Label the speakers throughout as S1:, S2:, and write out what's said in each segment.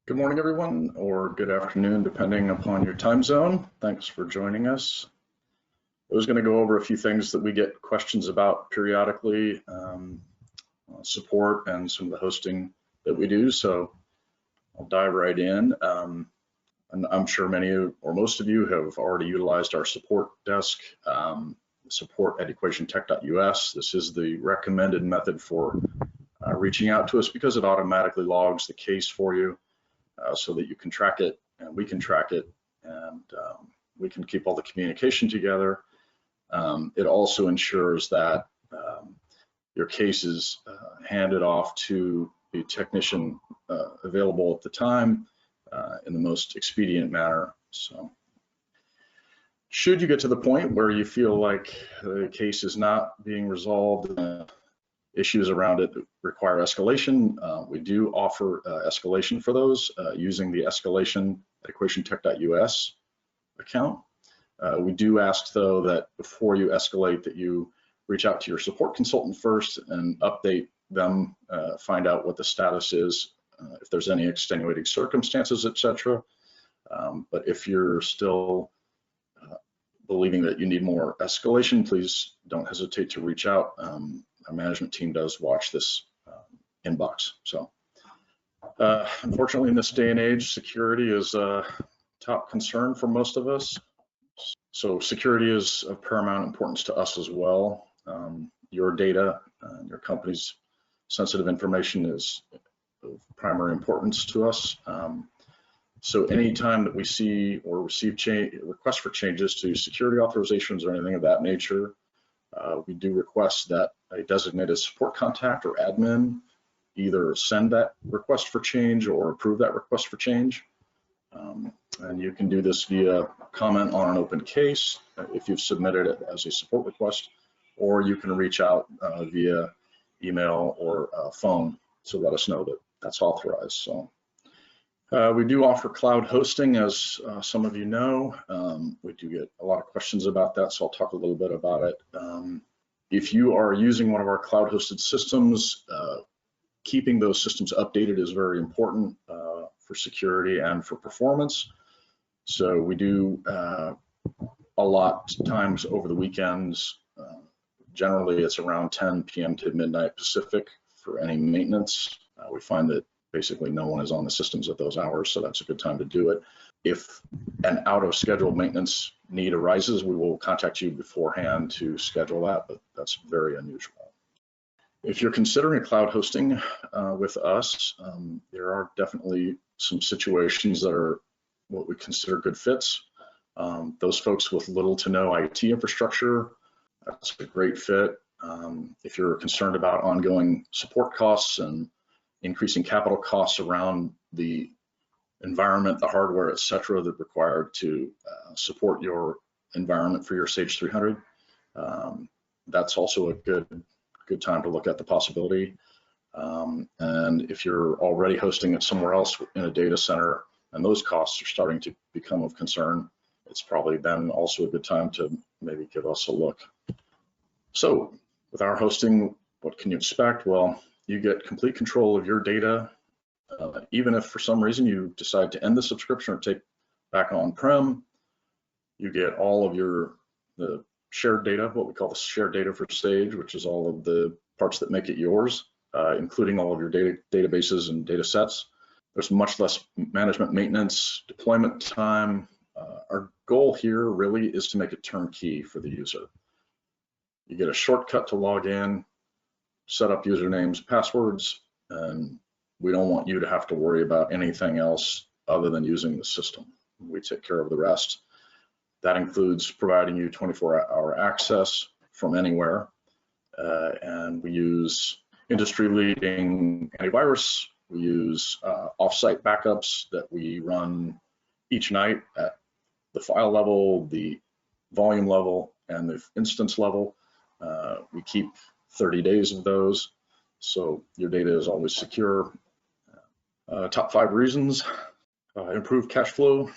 S1: Good morning, everyone, or good afternoon, depending upon your time zone. Thanks for joining us. I was going to go over a few things that we get questions about periodically, support and some of the hosting that we do. So I'll dive right in. And I'm sure many or most of you have already utilized our support desk, support at equationtech.us. This is the recommended method for reaching out to us because it automatically logs the case for you. So that you can track it and we can track it, and we can keep all the communication together. It also ensures that your case is handed off to the technician available at the time in the most expedient manner. So should you get to the point where you feel like the case is not being resolved, issues around it require escalation, we do offer escalation for those using the escalation at equationtech.us account. We do ask, though, that before you escalate that you reach out to your support consultant first and update them, find out what the status is, if there's any extenuating circumstances, etc. But if you're still believing that you need more escalation, please don't hesitate to reach out. Our management team does watch this inbox. So unfortunately, in this day and age, security is a top concern for most of us. So security is of paramount importance to us as well. Your data, your company's sensitive information is of primary importance to us. So anytime that we see or receive requests for changes to security authorizations or anything of that nature, we do request that a designated support contact or admin either send that request for change or approve that request for change. And you can do this via comment on an open case if you've submitted it as a support request, or you can reach out via email or phone to let us know that that's authorized. So we do offer cloud hosting, as some of you know. We do get a lot of questions about that, so I'll talk a little bit about it. If you are using one of our cloud hosted systems, keeping those systems updated is very important for security and for performance. So we do a lot times over the weekends. Generally, it's around 10 p.m. to midnight Pacific for any maintenance. We find that basically no one is on the systems at those hours, so that's a good time to do it. If an out of schedule maintenance need arises, we will contact you beforehand to schedule that, but that's very unusual. If you're considering cloud hosting with us, there are definitely some situations that are what we consider good fits. Those folks with little to no IT infrastructure, that's a great fit. If you're concerned about ongoing support costs and increasing capital costs around the environment, the hardware, et cetera, that are required to support your environment for your Sage 300, that's also a good time to look at the possibility. And if you're already hosting it somewhere else in a data center and those costs are starting to become of concern, it's probably then also a good time to maybe give us a look. So with our hosting, what can you expect? Well, you get complete control of your data. Even if for some reason you decide to end the subscription or take back on-prem, you get all of the shared data, what we call the shared data for Sage, which is all of the parts that make it yours, including all of your databases and data sets. There's much less management, maintenance, deployment time. Our goal here really is to make it turnkey for the user. You get a shortcut to log in, set up usernames, passwords, and we don't want you to have to worry about anything else other than using the system. We take care of the rest. That includes providing you 24-hour access from anywhere. And we use industry-leading antivirus. We use off-site backups that we run each night at the file level, the volume level, and the instance level. We keep 30 days of those, so your data is always secure. Top 5 reasons: improve cash flow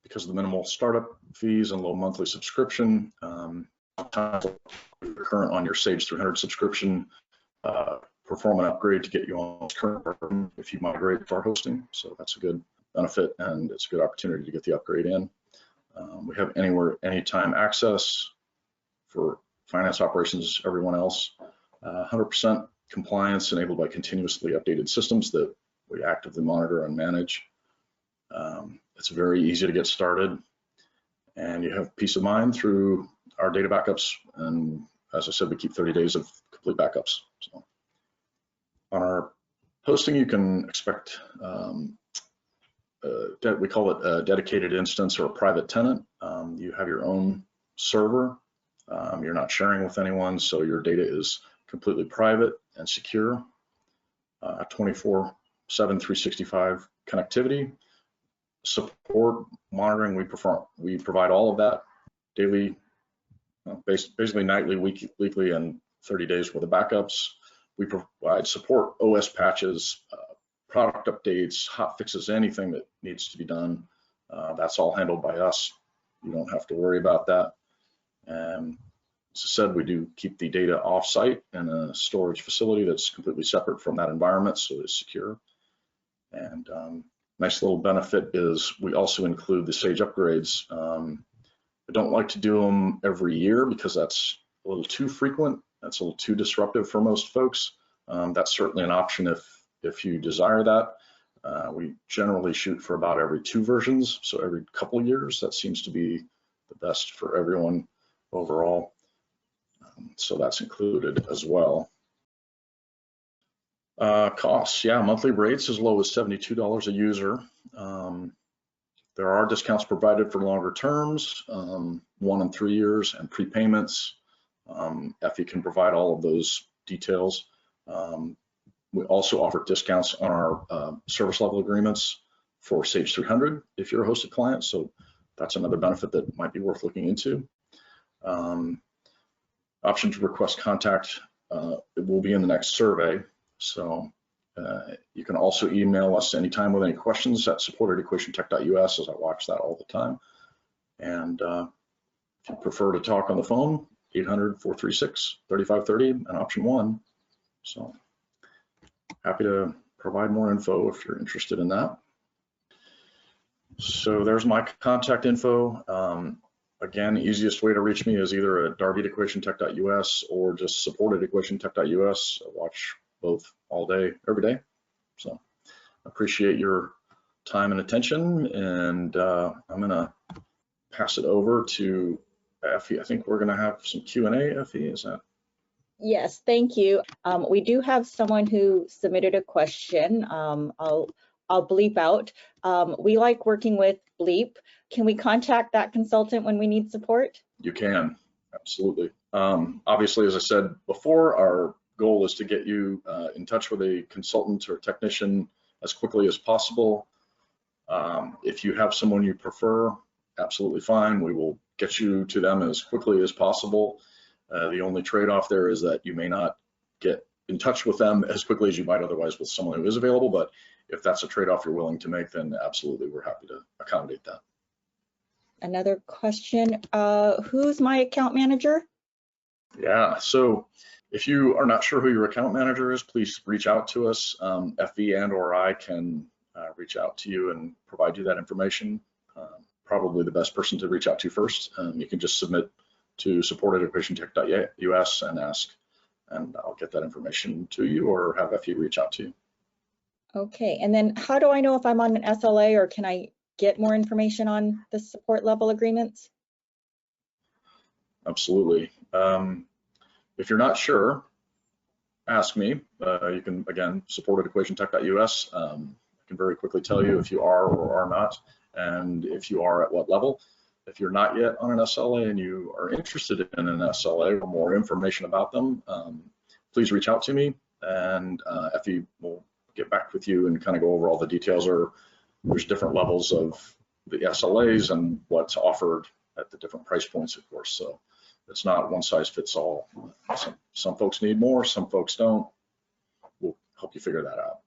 S1: because of the minimal startup fees and low monthly subscription. Current on your Sage 300 subscription, perform an upgrade to get you on current version if you migrate to our hosting. So that's a good benefit, and it's a good opportunity to get the upgrade in. We have anywhere, anytime access for finance operations, everyone else. 100% compliance enabled by continuously updated systems that we actively monitor and manage. It's very easy to get started, and you have peace of mind through our data backups. And as I said, we keep 30 days of complete backups. So on our hosting, you can expect we call it a dedicated instance or a private tenant. You have your own server. You're not sharing with anyone, so your data is completely private and secure. 24/7, 365 connectivity, support, monitoring. We provide all of that daily, basically nightly, weekly, and 30 days worth of backups. We provide support, OS patches, product updates, hot fixes, anything that needs to be done. That's all handled by us. You don't have to worry about that. And as I said, we do keep the data off-site in a storage facility that's completely separate from that environment, so it's secure. And nice little benefit is we also include the Sage upgrades. I don't like to do them every year because that's a little too frequent. That's a little too disruptive for most folks. That's certainly an option if you desire that. We generally shoot for about every 2 versions, so every couple of years. That seems to be the best for everyone overall. So that's included as well. Costs, yeah, monthly rates as low as $72 a user. There are discounts provided for longer terms, 1 and 3 years, and prepayments. Effie can provide all of those details. We also offer discounts on our service level agreements for Sage 300 if you're a hosted client, so that's another benefit that might be worth looking into. Option to request contact, it will be in the next survey. So you can also email us anytime with any questions at support@equationtech.us, as I watch that all the time. And if you prefer to talk on the phone, 800-436-3530 and option 1. So happy to provide more info if you're interested in that. So there's my contact info. Again, the easiest way to reach me is either at darby@equationtech.us or just support@equationtech.us. I watch both all day, every day. So appreciate your time and attention, and I'm gonna pass it over to Effie. I think we're gonna have some Q&A, Effie, is that?
S2: Yes, thank you. We do have someone who submitted a question. I'll bleep out. We like working with Bleep. Can we contact that consultant when we need support?
S1: You can, absolutely. Obviously, as I said before, our goal is to get you in touch with a consultant or technician as quickly as possible. If you have someone you prefer, absolutely fine. We will get you to them as quickly as possible. The only trade-off there is that you may not get in touch with them as quickly as you might otherwise with someone who is available, but if that's a trade-off you're willing to make, then absolutely, we're happy to accommodate that.
S2: Another question, who's my account manager?
S1: Yeah, so if you are not sure who your account manager is, please reach out to us. FV and or I can reach out to you and provide you that information. Probably the best person to reach out to first. You can just submit to support@equationtech.us and ask, and I'll get that information to you or have FV reach out to you.
S2: Okay, and then how do I know if I'm on an SLA, or can I get more information on the support level agreements?
S1: Absolutely. If you're not sure, ask me. You can, again, support@equationtech.us. I can very quickly tell you if you are or are not, and if you are at what level. If you're not yet on an SLA and you are interested in an SLA or more information about them, please reach out to me, and Effie will get back with you and kind of go over all the details. Or there's different levels of the SLAs and what's offered at the different price points, of course. So it's not one size fits all. Some folks need more, some folks don't. We'll help you figure that out.